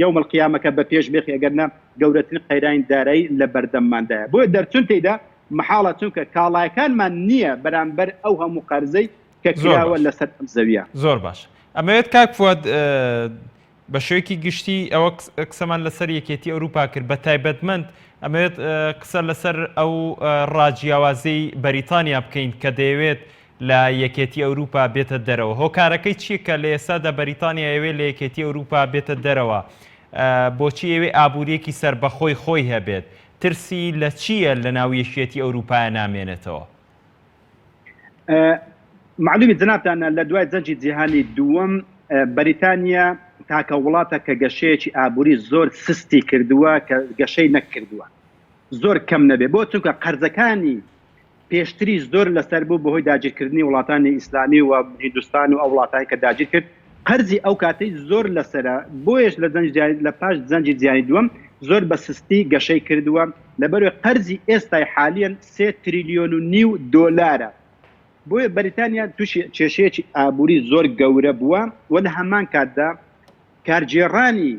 یوم القیامە کە بە پێش بێخی ئەگەرنە گەورەترین قەیرانی دارایی لە بەردەمماندایە. بۆیە دەرچوون تێیدا مەحاڵە چونکە کاڵایەکانمان نییە بەرامبەر ئەو هەموو قەرزەی کە کراوە لەسەر ئەم زەویە. زۆر باش. ئەمەوێت کاک فواد بە شوێکی گشتی ئەوە قسەمان لەسەر یەکێتی ئەوروپا کرد، بە تایبەتمەند ئەمەوێت قسە لەسەر ئەو ڕاجیاوازەی بەریتانیا بکەین کە دەیەوێت لە یەکێتی ئەوروپا بێتە دەرەوە. هۆکارەکەی چیە کە لە ئێستادا بەریتانیا ئەوێ لە یەکێتی ئەوروپا بێتە دەرەوە؟ بۆچی ئەوێ ئابووریەکی سربەخۆی خۆی هەبێت؟ ترسی لە چییە لە ناو یەکێتی ئەوروپا نامێنێتەوە؟ معلومی جنابتانە لە دوای جەنجی جیهانی دووەم بەریتانیا تاکە وڵاتە کە گەشەیەکی ئابووری زۆر سستی کردووە کە گەشەی نەکردووە، زۆر کەم نەبێ، بۆ چونکە قەرزەکانی پێشتری زۆر لەسەر بوو بەهۆی داگیرکردنی وڵاتانی ئیسلامی و هیندستان و ئەو وڵاتانی کە داگیر کرد، قەرزی ئەو کاتەی زۆر لەسەرە، بۆیش لە پاش جەنجی جیهانی دووەم زۆر بە سستی گەشەی کردووە، لەبەرەوەی قەرزی ئێستای حالیان 3 تریلیۆن و نیو دۆلارە. بۆیە بەریتانیا تووشی کێشەیەکی ئابووری زۆر گەورە بووە و لە هەمان کاتدا کارگێڕانی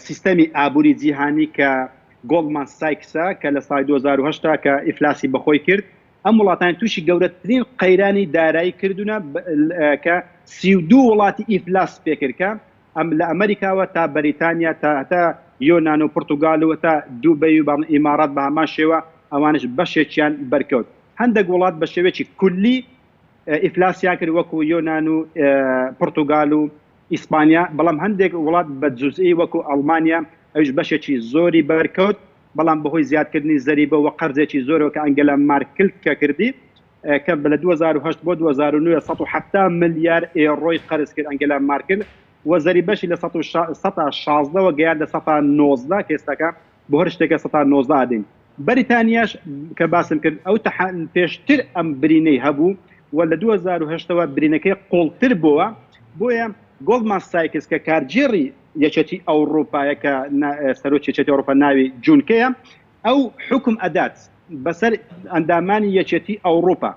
سیستەمی ئابووری جیهانی کە گۆڵدمان سایکسە کە لە ساڵی 2008 کە ئیفلاسی بەخۆی کرد، ئەم وڵاتانی تووشی گەورەترین قەیرانی دارایی کردوونە کە 32 وڵاتی ئیفلاس پێکردکە، ئەم لە ئەمریکاوە تا بەریتانیا تا یۆنان و پورتوگال و تا دووبەی و ئیمارات بە هەمان شێوە ئەوانش بەشێکیان بەرکەوت. هەندێک وڵات بە شێوەیەکی کولی ئیفلاسیان کرد وەکو یۆنان و پورتوگال و ئیسپانیا، بەڵام هەندێک وڵات بە جوزئی وەکو ئەڵمانیا ئەوش بەشێکی زۆری بەرکەوت، بەڵام بەهۆی زیادکردنی زەریبە و قەرزێکی زۆرەوە کە ئەنگەلا مارکل کە کردی کە لە 2008 بۆ 2009 170 ملیار ئێڕۆی قەرز کرد ئەنگەلا مارکل و زەریبەشی لە 116ەوە گەیاندە 119 کە ئێستاکە بۆ هەر شتێکە 119 دین. بەریتانیاش کە باسم کرد ئەو پێشتر ئەم برینەی هەبوو و لە 2008ەوە برینەکەی قوڵتر بووە، بۆیە گۆڵدمان سایکس کە کارگێڕی یەکێتی ئەوروپایە کە سەرۆکی یەکێتی ئەوروپا ناوی جونکەیە، ئەو حکم ئەدات بەسەر ئەندامانی یەکێتی ئەوروپا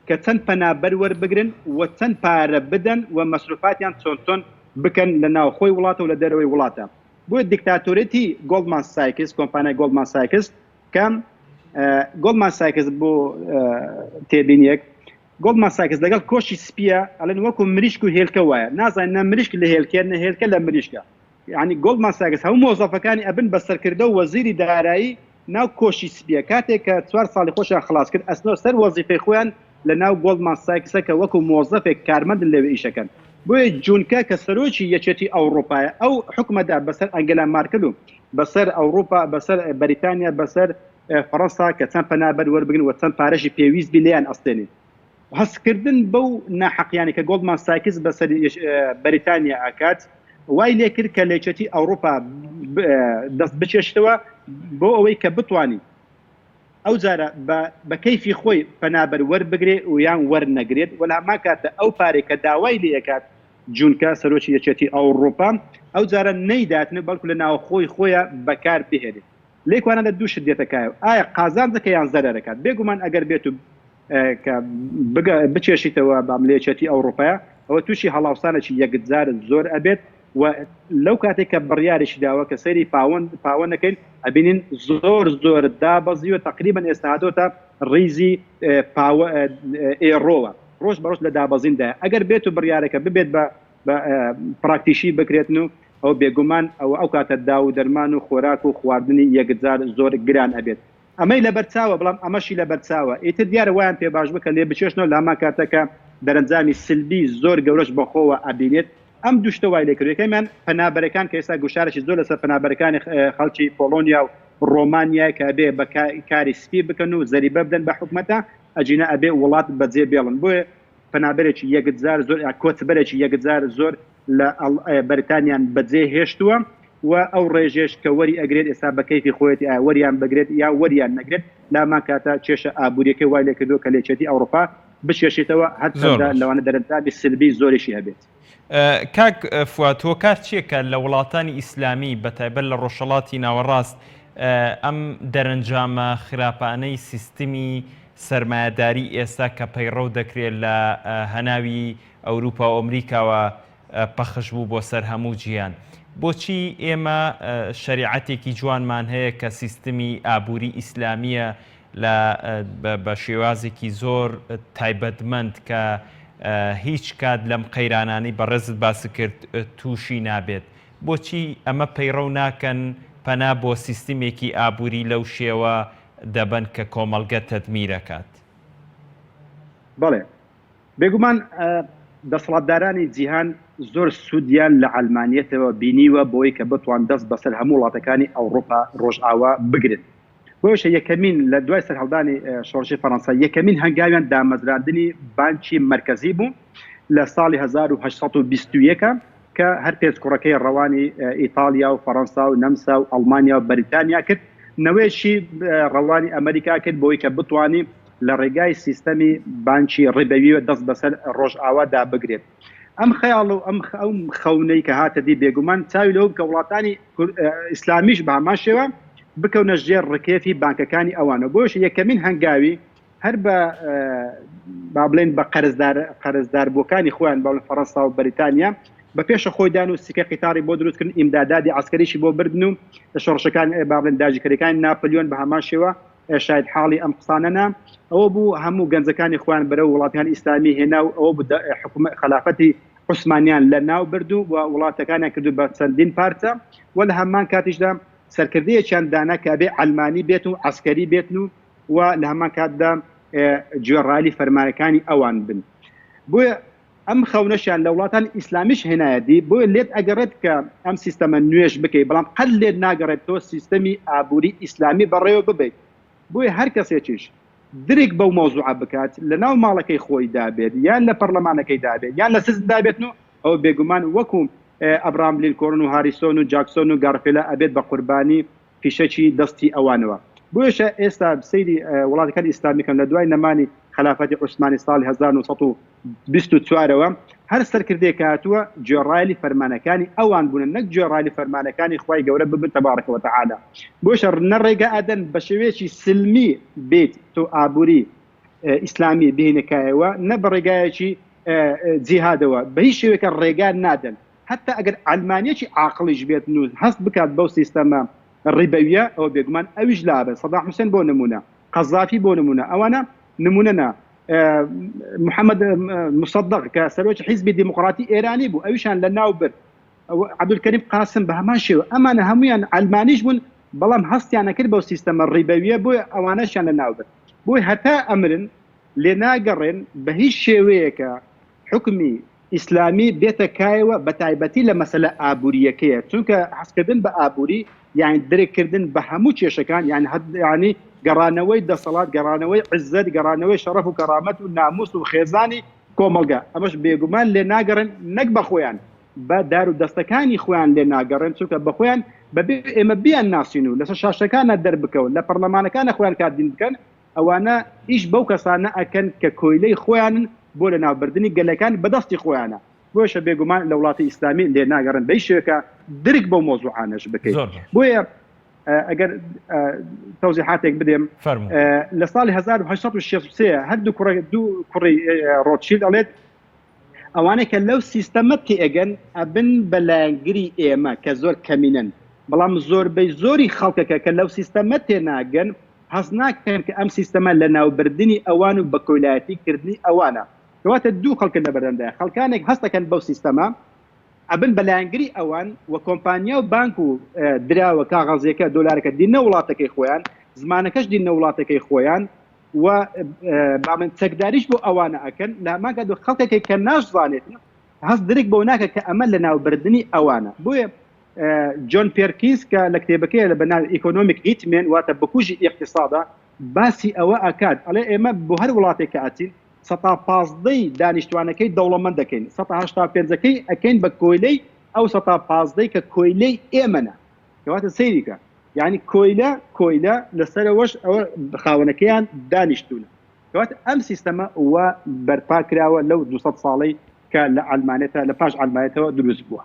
کە چەند پەنابەر وەربگرن و چەند پارە بدەن و مەسروفاتیان چۆن بکەن لە ناوخۆی وڵاتە و لە دەرەوەی وڵاتە. بۆ دیکتاتۆرەتی گۆڵدمان سایکس، کۆمپانیای گۆڵدمان سایکس، کە گۆڵدمان سایکس بۆ تێبینیەک، گۆڵدمان سایکس لەگەڵ کۆشی سپیە ئەڵێن وەکو مریشک و هێلکە وایە، نازانین نە مریشک لە هێلکە نە هێلکە لە مریشکە. یعنی گۆڵدمان سایکس هەموو مۆزەفەکانی ئەبن بە سەرکردە و وەزیری دارایی ناو کۆشی سپیە. کاتێک کە 4 ساڵی خۆشیان خلاص کرد ئەسنەوە سەر وەزیفەی خۆیان لە ناو گۆڵدمان سایکسە کە وەکو مۆزەفێک کارمەندن لەوێ ئیشەکەن. بۆیە جونکە کە سەرۆکی یەکێتی ئەوروپایە، ئەو حکومەدا بەسەر ئەنگەلا مارکل و بەسەر ئەوروپا، بەسەر بەریتانیا، بەسەر فەڕەنسا کە چەند پەنابەر وەربگرن و چەند پارەشی پێویست بی لێیان ئەستێنێت. هەستکردن بەو ناحەقیانی کە گۆڵدمان سایکس بەسەر بەریتانیا ئاکات وای لێ کرد کە لە یەکێتی ئەوروپا دەست بچێشتەوە بۆ ئەوەی کە بتوانین ئەو جارە بە کەیفی خۆی پەنابەر وەربگرێ و یان وەرنەگرێت، وەلا ما کاتە ئەو پارێک کە داوای لێ ئەکات جونکە سەرۆکی یەکێتی ئەوروپا ئەو جارە نەیداتنە بەڵکو لە ناو خۆیە بەکار بهێنێت. لێکوانە لە دوو شت دێتەکایە، ئایا قازانجەکە یان زەرەرەکات. بێگومان ئەگەر بێت و کە بچێشیتەوە بەملێچەتی ئەوروپایە ئەوە تووشی هەڵاوسانێکی یەکجار زۆر ئەبێت و لەو کاتێک کە بڕیارێکی داوە کە سەیری پاوەندەکەین ئەبینین زۆر دابەزیوە تقریبان ئێستا هاتۆتە ڕیزی ئێڕۆوە ڕۆژ بەڕۆژ لە دابەزیندایە. ئەگەر بێت و بڕیارەکە ببێت بە پراکتیشی بکرێتن و ئەو بێگومان ئەو کاتە داو دەرمان و خۆراک و خواردنی یەکجار زۆر گران ئەبێت. ئەمەی لە بەرچاوە، بەڵام ئەمەشی لە بەرچاوە ئیتر دیارە وایان پێ باش بکە لێ بچێشنەوە لە هەمان کاتەکە دەرەنجامی سلبی زۆر گەورەش بەخۆوە ئەبینێت. ئەم دوشتە وای لێ کردەکەیمان پەنابەرەکان کە ئێستا گوشارێکی زۆر لەسەر پەنابەرەکانی خەڵکی پۆلۆنیا و ڕۆمانیا کە ئەبێ بە کاری سپی بکەن و زەریبە بدەن بە حکومەتە ئەجینە ئەبێ وڵات بەجێ بێڵن. بۆیە پەنابەرێکی یەکجار زۆر کۆچبەرێکی یەکجار زۆر لە بەریتانیان بەجێ هێشتووە و ئەو ڕێژێش کە وەری ئەگرێت ئێستا بە کەیفی خۆیەتی وەریان بگرێت یا وەریان نەگرێت لامان کاتە کێشە ئابوووریەکەی وای لێ کردو کە لە یەکێتی ئەوروپا بشێشێتەوە هەتا لەوانە دەرەنجامی سلبی زۆریشی هەبێت. کاک فواد تۆ کار چیەکە لە وڵاتانی ئیسلامی بەتایبەت لە ڕۆژهەڵاتی ناوەڕاست ئەم دەرەنجامە خراپانەی سیستمی سەرمایەداری ئێستا کە پەیڕەو دەکرێت لە هەناوی ئەوروپا و ئەمریکاوە پەخش بوو بۆ سەر هەموو جیهان، بۆچی ئێمە شەریعەتێکی جوانمان هەیە کە سیستمی ئابووری ئیسلامیە بە شێوازێکی زۆر تایبەتمەند کە هیچ کات لەم قەیرانانی بەڕێزت باس کرد تووشی نابێت، بۆچی ئەمە پەیڕەو ناکەن پەنا بۆ سیستمێکی ئابووری لەو شێوە دەبن کە کۆمەڵگە تەدمیرەکات؟ بەڵێ بێگومان دەسەڵاتدارانی جیهان زۆر سوودیان لە ئەڵمانیەتەوە بینیوە بۆی کە بتوان دەست بەسەر هەموو وڵاتەکانی ئەوروپا ڕۆژئاوا بگرن. بۆیە یەکەمین لە دوای سەرهەڵدانی شۆڕشی فەڕەنسا یەکەمین هەنگاویان دامەزراندنی بانکی مرکزی بوو لە ساڵی 1920 کە هەر پێچکوڕەکەی ڕەوانی ئیتالیا و فەڕەنسا و نەمسا و ئەڵمانیا و بەریتانیا کرد، نەوەیشی ڕەوانی ئەمریکا کرد بۆی کە بتوانی لە ڕێگای سیستەمی بانکی ڕێبەویە دەست بەسەر ڕۆژئاوادا بگرێت. ئەم خەیاڵ و ئەم خەونەی کە هاتە دی بێگومان چاوی لەوە کە وڵاتانی ئیسلامیش بە هەمان شێوە بکەونە ژێر ڕکێفی بانکەکانی ئەوانە. بۆش یەکەمین هەنگاوی هەر با بڵێن بە قەرزداربووەکانی خۆیان باڵن فەڕەنسا و بەریتانیا بە پێشە خۆیدان و سکە قیتاری بۆ دروستکردن ئیمدادادی عسکەریشی بۆ بردن و شۆڕشەکان با بڵێن داژیکەریەکانی ناپلیۆن بە هەمان شێوە شاید حاڵی ئەم قسانەنا ئەوە بوو هەموو گەنجەکانی خۆیان بەرەو وڵاتیان ئیسلامی هێنا و ئەوە خلافەتی عوسمانیان لە ناو بردو و وڵاتەکانیان کردو بە چەندین پارچە و لە هەمان کاتیشدا سەرکردەیەکیان دانا کە ئەبێ ئەلمانی بێت و عسکەری بێتن و لە هەمان کاتدا گوێڕایلی فەرمانەکانی ئەوان بن. بۆیە ئەم خەونەشیان لە وڵاتان ئیسلامیش هێنایەتی بۆیە لێت ئەگەڕێت کە ئەم سیستەمە نوێش بکەیت، بەڵام قەت لێت ناگەڕێت تۆ سیستەمی ئابووری ئیسلامی بەڕێوە ببێت. بۆیە هەر کەسێکیش درێک بەو مۆزوعە بکات لە ناو ماڵەکەی خۆی دابێت یان لە پەرلەمانەکەی دابێت یان لە سزم دابێتن و ئەو بێگومان وەکو ئەبراهام لینکۆڵن و هاریسۆن و جاکسۆن و گارفێلا ئەبێت بە قوربانی پیشەکی دەستی ئەوانەوە. بۆیە ئێستا سەیری وڵاتەکانی ئیسلامیکەن لە دوای نەمانی خلافەتی عوسمانی ساڵی 1924ەوە هەر سەرکردەیەک هاتووە گوێڕایلی فەرمانەکانی ئەوان بوون، نەک گوێڕایلی فەرمانەکانی خوای گەورە ببن تەبارەکە و تەعالا. بۆیە نەڕێگە ئەدەن بە شێوەیەکی سلمی بێت تۆ ئابووری ئیسلامی بهێنەکایەوە نە بە ڕێگایەکی جیهادەوە بە هیچ شێوەیەکە ڕێگان نادەن حتى ئەگەر ئەلمانیەکی عاقڵیش بێت و هەست بکات بەو سیستەمە ڕیبەویە ئەوە بێگومان ئەویش لابێ سەدام حوسێن بۆ نمونە قەزافی بۆ نمونە ئەوانە نمونەنا محەممەد مصدق کە سەرۆکی حیزبی دیموقراتی ئێرانی بوو ئەویشان لە ناو برد عەبدولکەریم قاسم بە هەمان شێوە ئەمانە هەمویان ئەلمانیش بوون بەڵام هەستیان نەکرد بەو سیستەمە ڕیبەویە بۆی ئەوانەشیان لە ناو برد بۆی هەتا ئەمرن لێ ناگەڕێن بە هیچ شێوەیەکە حکمی ئیسلامی بێتە کایەوە بە تایبەتی لە مەسەلە ئابوووریەکەیە چونکە حەزکردن بە ئابووری یعنی درێکردن بە هەموو کێشەکان یعنی گەڕانەوەی دەسەڵات گەڕانەوەی عزت گەڕانەوەی شەرەف و کەرامەت و ناموس و خێزانی کۆمەلگا ئەمەش بێگومان لێ ناگەڕن نەک بە خۆیان بە دار و دەستەکانی خۆیان لێ ناگەڕێن چونکە بە خۆیان بەبێ ئێمە بیان ناسین و لەسەر شاشەکانە دەربکەون لە پەرلەمانەکانە خۆیان کاردین بکەن ئەوانە ئیش بەو کەسانە ئەکەن کە کۆیلەی خۆیانن بۆ لە ناوبردننی گەلەکان بەدەستی خۆیانە بۆشە بێگومان لە وڵاتی ئیسلامی لێ ناگەڕن بەی شوێکە درک بەو مۆزوعانەش بکەیت بۆیە ئەگەر تەوزیحاتێک بدێم لە ساڵی 1963 هەردوو کوڕی ڕۆتشیلد ئەڵێت ئەوانەیە کە لەو سیستەمە تێئەگەن ئەبن بەلایەنگری ئێمە کە زۆر کەمینن بەڵام زۆربەی زۆری خەڵکەکە کە لەو سیستەمە تێناگەن هەز ناکەن کە ئەم سیستەمە لە ناوبردننی ئەوان و بە کۆیلایەتیکردنی ئەوانە کەواتە دوو خەڵکە لە بەرەندایە خەڵکانێک هەستەکەن بەو سیستەمە ئەبن بەلایەنگری ئەوان و کۆمپانیا و بانک و دراوە کاغەزیەکە دۆلارەکە دینە وڵاتەکەی خۆیان زمانەکەش دینە وڵاتەکەی خۆیان و من چەکداریش بۆ ئەوانە ئەکەن لە هەماکە دوو خەڵکێکی کە ناشزانێت هەست درک بۆ ناکە کە ئەمە لە ناوبردننی ئەوانە بۆیە جۆن پێرکینس کە لە کتێبەکەی لە بەناو ئیکۆنۆمیک هیتمێن واتە بکوژی اقتصادا باسی ئەوە ئەکات ئەڵێ ئێمە بۆ هەر وڵاتێکە ئاچین 115 دانیشتوانەکەی دەوڵەمەند دەکەین 185ەکەی ئەکەین بە کۆیلەی ئەو 115 کە کۆیلەی ئێمەنە کەواتە سەیریکە یعنی کۆیلە لەسەرەوەش ئەوە خاوەنەکەیان دانیشتونە کەواتە ئەم سیستەمە وە بەرپا کراوە لەو 200 ساڵەی کە لە ئەلمانێتە لە پاش ئەلمانێتەوە دروست بووە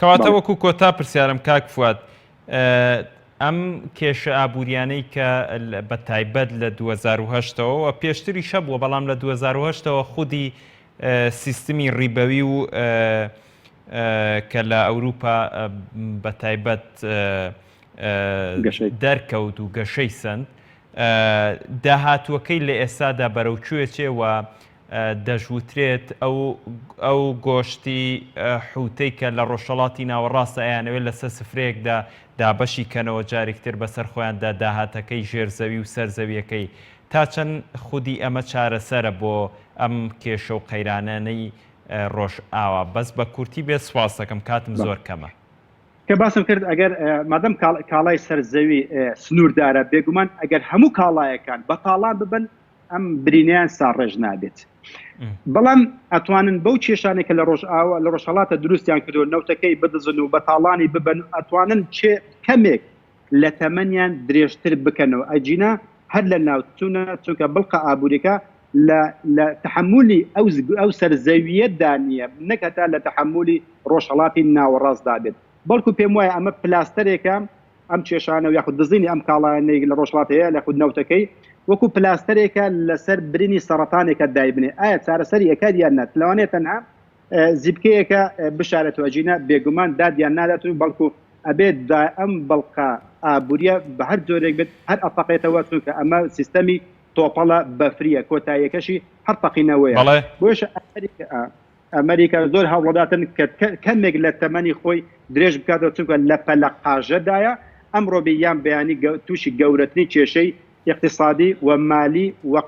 کەواتە وەکو کۆتا پرسیارم کاک فواد ئەم کێشە ئابووریانەی کە بە تایبەت لە 2010ەوە پێشتری شەبووە بەڵام لە 2010ەوە خودی سیستمی ڕیبەوی و کە لە ئەوروپا بە تایبەت دەرکەوت و گەشەی سند داهاتووەکەی لە ئێستادا بەرەوچوێتێوە دەژوترێت ئەو گۆشتی حوتەی کە لە ڕۆژهەڵاتی ناوەڕاستە ئەیانەوێت لەسەر سفرەیەکدا دابەشی کەنەوە جارێکتر بەسەر خۆیاندا داهاتەکەی ژێرزەوی و سەرزەویەکەی تا چەند خودی ئەمە چارەسەرە بۆ ئەم کێشە و قەیرانانەی ڕۆژ ئاوا بەس بە کورتی بێت سواز دەکەم کاتم زۆر کەمە کە باسم کرد ئەگەر مادەم کاڵای سەرزەوی سنووردارە بێگومان ئەگەر هەموو کاڵایەکان بە تاڵان ببن ئەم برینیان ساڕێژ نابێت بەڵام ئەتوانن بەو کێشانێکە لە ڕۆژئاوا لە ڕۆژهەڵاتە دروستیان کردو نەوتەکەی بدزن و بە تاڵانی ببن ئەتوانن کەمێک لە تەمەنیان درێژتر بکەنەوە ئەجینا هەر لە ناوچوونە چونکە بڵقە ئابوووریەکە لە تحملی ئەو سەرزەویەتدا نییە نەکەتا لە تحملی ڕۆژهەڵاتی ناوەڕاستدا بێت بەڵکو پێم وایە ئەمە پلاستەرێکە ئەم کێشانە و یاخود دزینی ئەم کاڵانەی لە ڕۆژهەڵات هەیە لە خود نەوتەکەی وەکو پلاستەرێکە لەسەر برینی سەرەتانێکە دایبنێ ئایا چارەسەری ئەکات یان نەت لەوانەیە تەنها زیبکەیەکە بشارەتەوە جینە بێگومان دادیان ناداتون بەڵکو ئەبێت ئەم بەڵقە ئابووریە بە هەر جۆرێک بێت هەر ئەفەقێتەوە چونکە ئەمە سیستەمی تۆپەڵە بەفریە کۆتاییەکەشی هەر تەقینەوەیە بۆش ئەمریکا زۆر هەوڵەداتن کە کەمێک لە تەمەنی خۆی درێژ بکاتەوە چونکە لە پەلەقاژەدایە ئەمڕۆ بیان بەیانی تووشی گەورەترین کێشەی اقتصادی و مالی و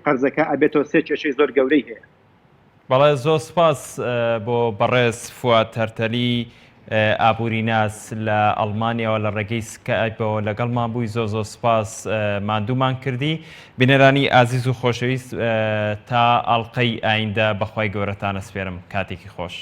قەرزەکە ئەبێتەوە سێ کێشەی زۆر گەورەی هەیە بەڵێ زۆر سپاس بۆ بەڕێز فواد هەرتەلی ئابووریناس لە ئەڵمانیاوە لە ڕێگەی سکایپەوە لەگەڵمان بووی زۆر سپاس ماندوومان کردی بینەرانی ئازیز و خۆشەویست تا ئەڵقەی ئایندە بەخوای گەورەتانە سپێرم کاتێکی خۆش